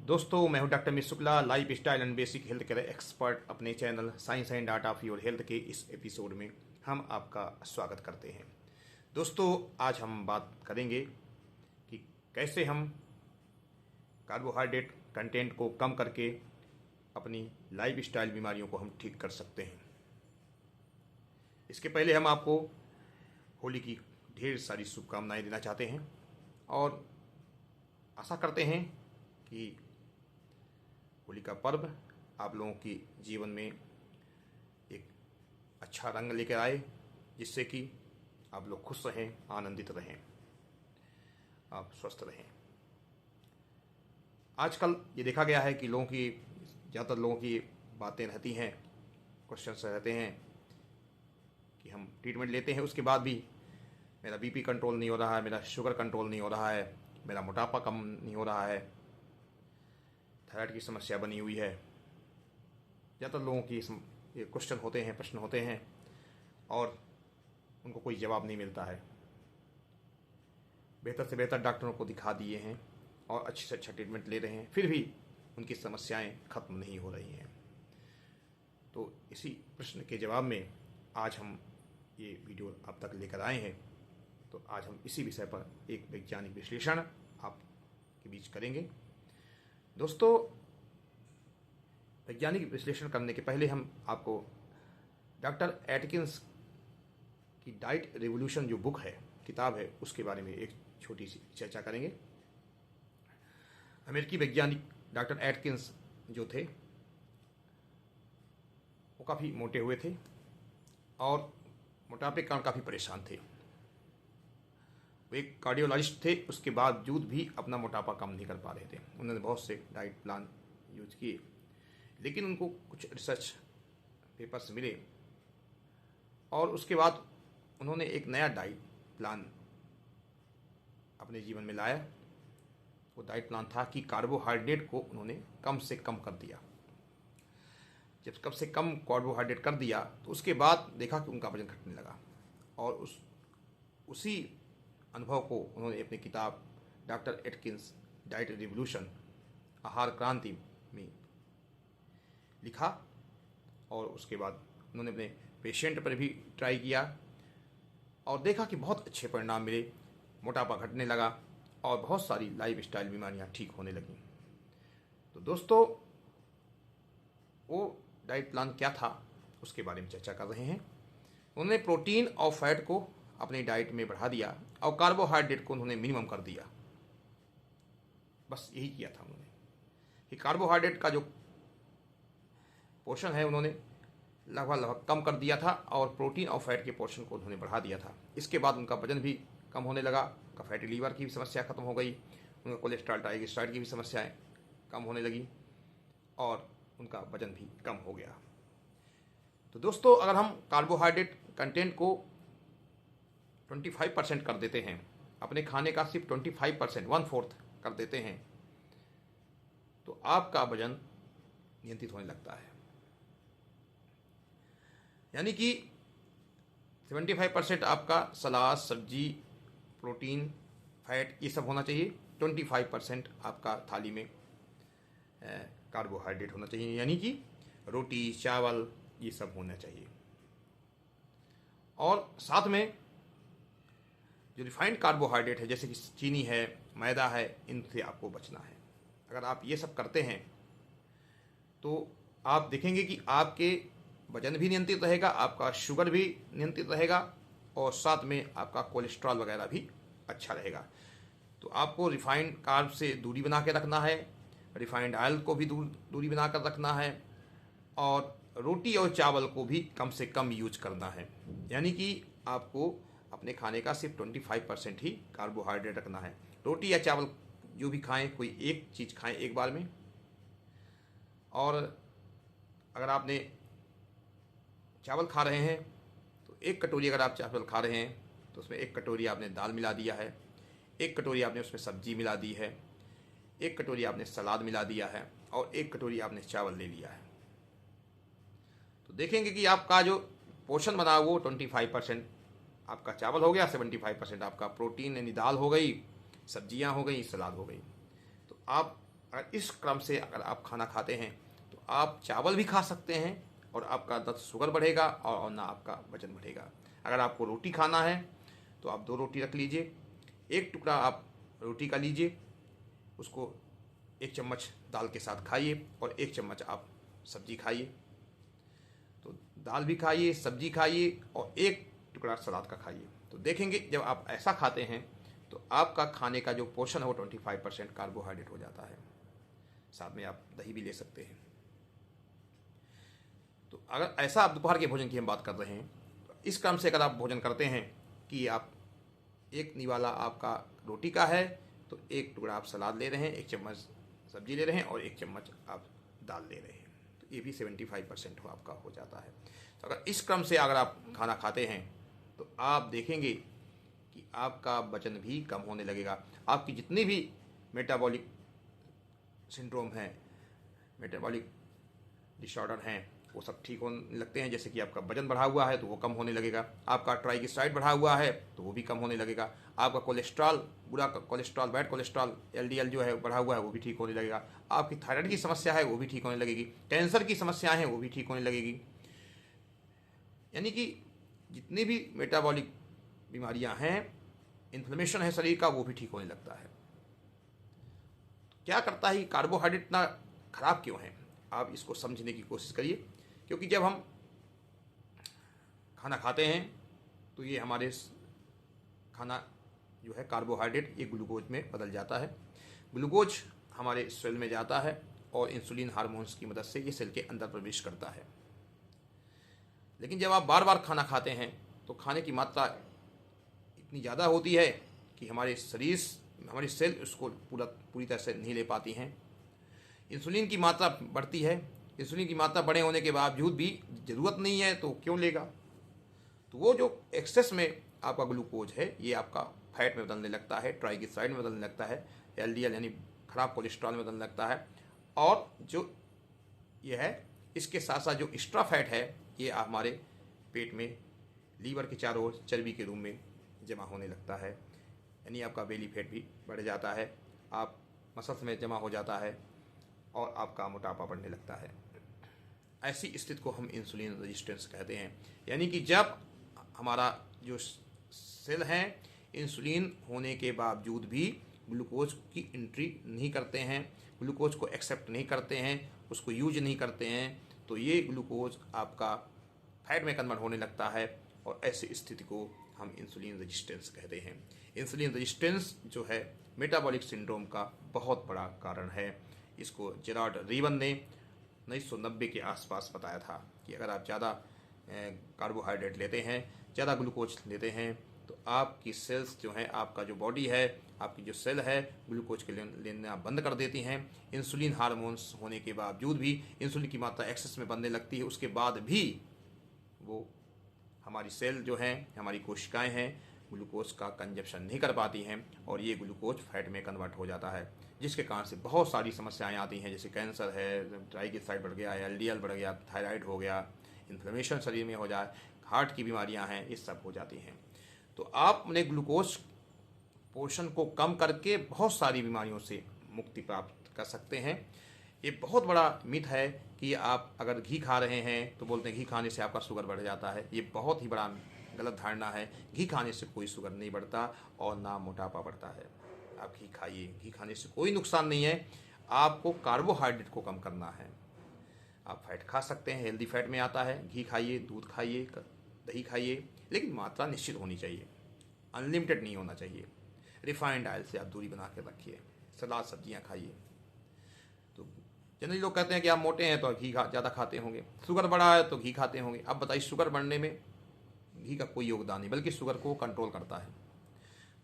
दोस्तों, मैं हूं doctor Mit Shukla, life style and basic health care expert. अपने channel science and art of your health के इस एपिसोड में हम आपका स्वागत करते हैं। दोस्तों, आज हम बात करेंगे कि कैसे हम कार्बोहाइड्रेट कंटेंट को कम करके अपनी लाइफ स्टाइल बीमारियों को हम ठीक कर सकते हैं। इसके पहले हम आपको होली की ढेर सारी शुभकामनाएं देना चाहते हैं और आशा करते हैं कि होली का पर्व आप लोगों के जीवन में एक अच्छा रंग लेकर आए, जिससे कि आप लोग खुश रहें, आनंदित रहें, आप स्वस्थ रहें। आजकल ये देखा गया है कि ज़्यादातर लोगों की बातें रहती हैं, क्वेश्चंस रहते हैं कि हम ट्रीटमेंट लेते हैं, उसके बाद भी मेरा बीपी कंट्रोल नहीं हो रहा है, मेरा शुगर कंट्रोल नहीं हो रहा है, मेरा मोटापा कम नहीं हो रहा है, थायराइड की समस्या बनी हुई है। ज़्यादातर लोगों की ये क्वेश्चन होते हैं, प्रश्न होते हैं और उनको कोई जवाब नहीं मिलता है। बेहतर से बेहतर डॉक्टरों को दिखा दिए हैं और अच्छे से अच्छा ट्रीटमेंट ले रहे हैं, फिर भी उनकी समस्याएं खत्म नहीं हो रही हैं। तो इसी प्रश्न के जवाब में आज हम ये वीडियो आप तक लेकर आए हैं। तो आज हम इसी विषय पर एक वैज्ञानिक विश्लेषण आपके बीच करेंगे। दोस्तों, वैज्ञानिक विश्लेषण करने के पहले हम आपको डॉक्टर एटकिंस की डाइट रिवॉल्यूशन जो बुक है, किताब है, उसके बारे में एक छोटी सी चर्चा करेंगे। अमेरिकी वैज्ञानिक डॉक्टर एटकिंस जो थे वो काफ़ी मोटे हुए थे और मोटापे के कारण काफ़ी परेशान थे। वो एक कार्डियोलॉजिस्ट थे, उसके बावजूद भी अपना मोटापा कम नहीं कर पा रहे थे। उन्होंने बहुत से डाइट प्लान यूज किए, लेकिन उनको कुछ रिसर्च पेपर्स मिले और उसके बाद उन्होंने एक नया डाइट प्लान अपने जीवन में लाया। वो डाइट प्लान था कि कार्बोहाइड्रेट को उन्होंने कम से कम कर दिया। जब कम से कम कार्बोहाइड्रेट कर दिया तो उसके बाद देखा कि उनका वजन घटने लगा और उसी अनुभव को उन्होंने अपनी किताब डॉक्टर एटकिंस डाइट रिवॉल्यूशन, आहार क्रांति में लिखा। और उसके बाद उन्होंने अपने पेशेंट पर भी ट्राई किया और देखा कि बहुत अच्छे परिणाम मिले। मोटापा घटने लगा और बहुत सारी लाइफ स्टाइल बीमारियाँ ठीक होने लगीं। तो दोस्तों, वो डाइट प्लान क्या था उसके बारे में चर्चा कर रहे हैं। उन्होंने प्रोटीन और फैट को अपनी डाइट में बढ़ा दिया और कार्बोहाइड्रेट को उन्होंने मिनिमम कर दिया। बस यही किया था उन्होंने कि कार्बोहाइड्रेट का जो पोर्शन है उन्होंने लगभग कम कर दिया था और प्रोटीन और फैट के पोर्शन को उन्होंने बढ़ा दिया था। इसके बाद उनका वजन भी कम होने लगा, उनका फैटी लीवर की भी समस्या खत्म हो गई, उनका कोलेस्ट्रॉल ट्राइग्लिसराइड की भी समस्याएं कम होने लगी और उनका वजन भी कम हो गया। तो दोस्तों, अगर हम कार्बोहाइड्रेट कंटेंट को 25% कर देते हैं, अपने खाने का सिर्फ 25%, 1/4 कर देते हैं, तो आपका वजन नियंत्रित होने लगता है। यानी कि 75% आपका सलाद, सब्जी, प्रोटीन, फैट ये सब होना चाहिए। 25% आपका थाली में कार्बोहाइड्रेट होना चाहिए, यानी कि रोटी, चावल ये सब होना चाहिए। और साथ में जो रिफाइंड कार्बोहाइड्रेट है, जैसे कि चीनी है, मैदा है, इनसे आपको बचना है। अगर आप ये सब करते हैं तो आप देखेंगे कि आपके वजन भी नियंत्रित रहेगा, आपका शुगर भी नियंत्रित रहेगा और साथ में आपका कोलेस्ट्रॉल वगैरह भी अच्छा रहेगा। तो आपको रिफाइंड कार्ब से दूरी बना के रखना है, रिफाइंड ऑयल को भी दूरी बना कर रखना है और रोटी और चावल को भी कम से कम यूज करना है। यानी कि आपको अपने खाने का सिर्फ 25% ही कार्बोहाइड्रेट रखना है। रोटी या चावल जो भी खाएं, कोई एक चीज़ खाएं एक बार में। और अगर आपने चावल खा रहे हैं तो एक कटोरी, अगर आप चावल खा रहे हैं तो उसमें एक कटोरी आपने दाल मिला दिया है, एक कटोरी आपने उसमें सब्जी मिला दी है, एक कटोरी आपने सलाद मिला दिया है और एक कटोरी आपने चावल ले लिया है। तो देखेंगे कि आपका जो पोर्शन बना वो 25% आपका चावल हो गया, 75% आपका प्रोटीन यानी दाल हो गई, सब्जियां हो गई, सलाद हो गई। तो आप अगर इस क्रम से अगर आप खाना खाते हैं तो आप चावल भी खा सकते हैं और आपका ना शुगर बढ़ेगा और ना आपका वजन बढ़ेगा। अगर आपको रोटी खाना है तो आप 2 रोटी रख लीजिए, एक टुकड़ा आप रोटी का लीजिए, उसको 1 चम्मच दाल के साथ खाइए और 1 चम्मच आप सब्जी खाइए। तो दाल भी खाइए, सब्जी खाइए और 1 टुकड़ा सलाद का खाइए। तो देखेंगे जब आप ऐसा खाते हैं तो आपका खाने का जो पोर्शन है वो 25% कार्बोहाइड्रेट हो जाता है। साथ में आप दही भी ले सकते हैं। तो अगर ऐसा आप दोपहर के भोजन की हम बात कर रहे हैं तो इस क्रम से अगर आप भोजन करते हैं कि आप 1 निवाला आपका रोटी का है तो 1 टुकड़ा आप सलाद ले रहे हैं, 1 चम्मच सब्जी ले रहे हैं और 1 चम्मच आप दाल ले रहे हैं, तो ये भी 75% हो आपका हो जाता है। तो अगर इस क्रम से अगर आप खाना खाते हैं तो आप देखेंगे कि आपका वजन भी कम होने लगेगा। आपकी जितनी भी मेटाबॉलिक सिंड्रोम है, मेटाबॉलिक डिसऑर्डर हैं, वो सब ठीक होने लगते हैं। जैसे कि आपका वजन बढ़ा हुआ है तो वो कम होने लगेगा, आपका ट्राइग्लिसराइड बढ़ा हुआ है तो वो भी कम होने लगेगा, आपका कोलेस्ट्रॉल, बुरा कोलेस्ट्रॉल, बैड कोलेस्ट्रॉल एलडीएल जो है बढ़ा हुआ है वो भी ठीक होने लगेगा, आपकी थायराइड की समस्या है वो भी ठीक होने लगेगी, कैंसर की समस्याएं हैं वो भी ठीक होने लगेगी। यानी कि जितनी भी मेटाबॉलिक बीमारियां हैं, इन्फ्लेमेशन है शरीर का, वो भी ठीक होने लगता है। तो क्या करता है, कार्बोहाइड्रेट इतना खराब क्यों है, आप इसको समझने की कोशिश करिए। क्योंकि जब हम खाना खाते हैं तो ये हमारे खाना जो है कार्बोहाइड्रेट ये ग्लूकोज में बदल जाता है, ग्लूकोज हमारे सेल में जाता है और इंसुलिन हार्मोन्स की मदद से ये सेल के अंदर प्रवेश करता है। लेकिन जब आप बार बार खाना खाते हैं तो खाने की मात्रा इतनी ज़्यादा होती है कि हमारे सेल उसको पूरी तरह से नहीं ले पाती हैं। इंसुलिन की मात्रा बढ़ती है, इंसुलिन की मात्रा बढ़े होने के बावजूद भी ज़रूरत नहीं है तो क्यों लेगा। तो वो जो एक्सेस में आपका ग्लूकोज है ये आपका फैट में बदलने लगता है, ट्राइग्लिसराइड में बदलने लगता है, एलडीएल यानी खराब कोलेस्ट्रॉल में बदलने लगता है। और जो ये है इसके साथ साथ जो एक्स्ट्रा फैट है ये हमारे पेट में लीवर के चारों ओर चर्बी के रूप में जमा होने लगता है, यानी आपका बेली फैट भी बढ़ जाता है, आप मसल्स में जमा हो जाता है और आपका मोटापा बढ़ने लगता है। ऐसी स्थिति को हम इंसुलिन रेजिस्टेंस कहते हैं। यानी कि जब हमारा जो सेल हैं इंसुलिन होने के बावजूद भी ग्लूकोज की एंट्री नहीं करते हैं, ग्लूकोज को एक्सेप्ट नहीं करते हैं, उसको यूज नहीं करते हैं, तो ये ग्लूकोज आपका फैट में कन्वर्ट होने लगता है और ऐसी स्थिति को हम इंसुलिन रेजिस्टेंस कहते हैं। इंसुलिन रेजिस्टेंस जो है मेटाबॉलिक सिंड्रोम का बहुत बड़ा कारण है। इसको जेरार्ड रीवन ने 1990 के आसपास बताया था कि अगर आप ज़्यादा कार्बोहाइड्रेट लेते हैं, ज़्यादा ग्लूकोज लेते हैं तो आपकी सेल्स जो हैं, आपका जो बॉडी है, आपकी जो सेल है ग्लूकोज के लेना बंद कर देती हैं। इंसुलिन हार्मोन्स होने के बावजूद भी इंसुलिन की मात्रा एक्सेस में बनने लगती है, उसके बाद भी वो हमारी सेल जो हैं, हमारी कोशिकाएं हैं, ग्लूकोज का कंजप्शन नहीं कर पाती हैं और ये ग्लूकोज फैट में कन्वर्ट हो जाता है, जिसके कारण से बहुत सारी समस्याएं आती हैं, जैसे कैंसर है, ट्राइग्लिसराइड बढ़ गया, एलडीएल बढ़ गया, थायराइड हो गया, इन्फ्लेमेशन शरीर में हो जाए, हार्ट की बीमारियां हैं, ये सब हो जाती हैं। तो आप अपने ग्लूकोज पोर्शन को कम करके बहुत सारी बीमारियों से मुक्ति प्राप्त कर सकते हैं। ये बहुत बड़ा मिथ है कि आप अगर घी खा रहे हैं तो बोलते हैं घी खाने से आपका शुगर बढ़ जाता है। ये बहुत ही बड़ा गलत धारणा है। घी खाने से कोई शुगर नहीं बढ़ता और ना मोटापा बढ़ता है। आप घी खाइए, घी खाने से कोई नुकसान नहीं है। आपको कार्बोहाइड्रेट को कम करना है। आप फैट खा सकते हैं, हेल्दी फैट में आता है, घी खाइए, दूध खाइए, दही खाइए, लेकिन मात्रा निश्चित होनी चाहिए, अनलिमिटेड नहीं होना चाहिए। रिफाइंड ऑयल से आप दूरी बना के रखिए, सलाद सब्जियां खाइए। तो जनरली लोग कहते हैं कि आप मोटे हैं तो घी ज़्यादा खाते होंगे, शुगर बढ़ा है तो घी खाते होंगे। अब बताइए, शुगर बढ़ने में घी का कोई योगदान नहीं, बल्कि शुगर को कंट्रोल करता है।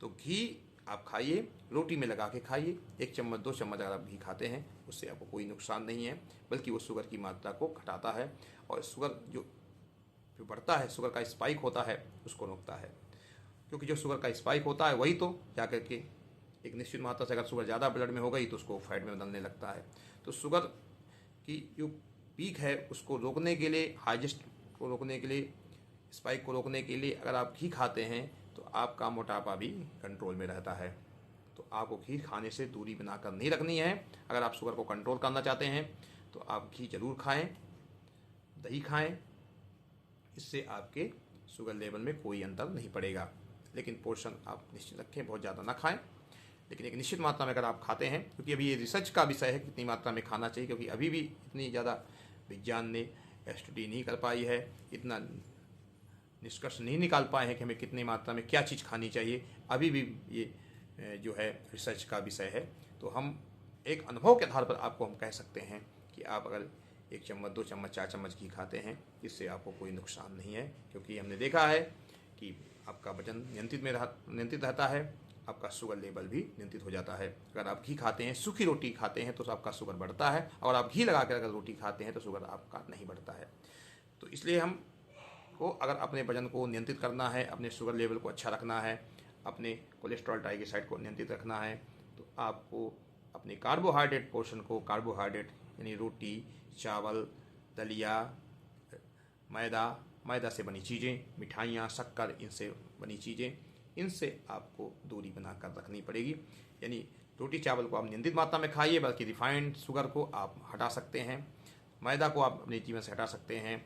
तो घी आप खाइए, रोटी में लगा के खाइए, 1 चम्मच 2 चम्मच अगर आप घी खाते हैं उससे आपको कोई नुकसान नहीं है, बल्कि वो शुगर की मात्रा को घटाता है और शुगर जो बढ़ता है, शुगर का स्पाइक होता है, उसको रोकता है। क्योंकि जो शुगर का स्पाइक होता है वही तो जाकर के एक निश्चित मात्रा से अगर शुगर ज़्यादा ब्लड में हो गई तो उसको फैट में बदलने लगता है। तो शुगर की जो पीक है उसको रोकने के लिए, हाइजेस्ट को रोकने के लिए, स्पाइक को रोकने के लिए अगर आप घी खाते हैं तो आपका मोटापा भी कंट्रोल में रहता है। तो आपको घी खाने से दूरी बनाकर नहीं रखनी है। अगर आप शुगर को कंट्रोल करना चाहते हैं तो आप घी जरूर खाएं, दही खाएं, इससे आपके शुगर लेवल में कोई अंतर नहीं पड़ेगा। लेकिन पोर्शन आप निश्चित रखें, बहुत ज़्यादा ना खाएं, लेकिन एक निश्चित मात्रा में अगर आप खाते हैं, क्योंकि अभी ये रिसर्च का विषय है कितनी मात्रा में खाना चाहिए, क्योंकि अभी भी इतनी ज़्यादा विज्ञान ने स्टडी नहीं कर पाई है, इतना निष्कर्ष नहीं निकाल पाए हैं कि हमें कितनी मात्रा में क्या चीज़ खानी चाहिए। अभी भी ये जो है रिसर्च का विषय है। तो हम एक अनुभव के आधार पर आपको हम कह सकते हैं कि आप अगर 1 चम्मच, 2 चम्मच, 4 चम्मच घी खाते हैं, इससे आपको कोई नुकसान नहीं है, क्योंकि हमने देखा है कि आपका वजन नियंत्रित रहता है, आपका शुगर लेवल भी नियंत्रित हो जाता है। अगर आप घी खाते हैं, सूखी रोटी खाते हैं, तो आपका शुगर बढ़ता है, और आप घी लगा कर अगर रोटी खाते हैं तो शुगर आपका नहीं बढ़ता है। तो इसलिए हम को अगर अपने वजन को नियंत्रित करना है, अपने शुगर लेवल को अच्छा रखना है, अपने कोलेस्ट्रॉल ट्राइग्लिसराइड को नियंत्रित रखना है, तो आपको अपने कार्बोहाइड्रेट पोर्शन को, कार्बोहाइड्रेट यानी रोटी, चावल, दलिया, मैदा से बनी चीज़ें, मिठाइयाँ, शक्कर, इनसे बनी चीज़ें, इनसे आपको दूरी बनाकर रखनी पड़ेगी। यानी रोटी चावल को आप नियंत्रित मात्रा में खाइए, बल्कि रिफाइंड शुगर को आप हटा सकते हैं, मैदा को आप अपने जीवन से हटा सकते हैं,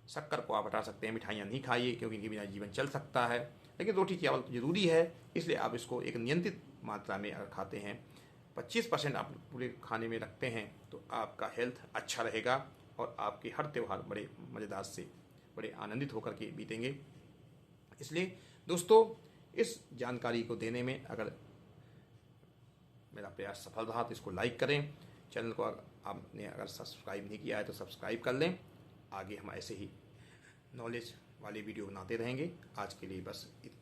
शक्कर को आप हटा सकते हैं, मिठाइयाँ नहीं खाइए क्योंकि इनके बिना जीवन चल सकता है। लेकिन रोटी चावल तो ज़रूरी है, इसलिए आप इसको एक नियंत्रित मात्रा में अगर खाते हैं, 25% आप पूरे खाने में रखते हैं, तो आपका हेल्थ अच्छा रहेगा और आपके हर त्यौहार बड़े मज़ेदार से, बड़े आनंदित होकर के बीतेंगे। इसलिए दोस्तों, इस जानकारी को देने में अगर मेरा प्रयास सफल रहा तो इसको लाइक करें, चैनल को आपने अगर सब्सक्राइब नहीं किया है तो सब्सक्राइब कर लें। आगे हम ऐसे ही नॉलेज वाले वीडियो बनाते रहेंगे। आज के लिए बस इतना।